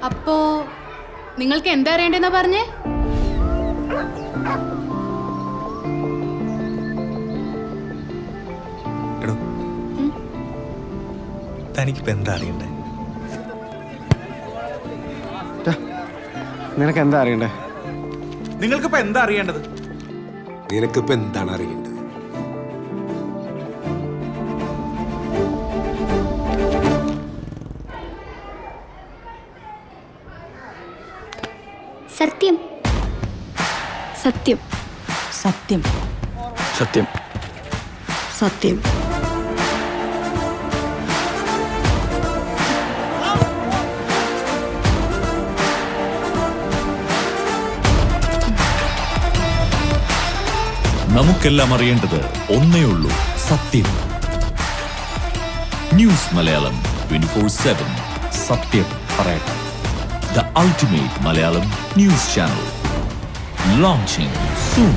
അപ്പോ നിങ്ങൾക്ക് എന്താ അറിയണ്ടെന്നാ പറഞ്ഞേ? എടോ, തനിക്കിപ്പോ എന്താ അറിയണ്ടേ? നിനക്ക് എന്താ അറിയണ്ടേ? നിങ്ങൾക്കിപ്പോ എന്താ അറിയേണ്ടത്? നിനക്കിപ്പോ എന്താണ് അറിയേണ്ടത്? സത്യം സത്യം സത്യം സത്യം സത്യം നമുക്കെല്ലാം അറിയേണ്ടത് ഒന്നേ ഉള്ളൂ, സത്യം. ന്യൂസ് മലയാളം 24/7 സത്യം പറയട്ടെ. The ultimate Malayalam news channel launching soon.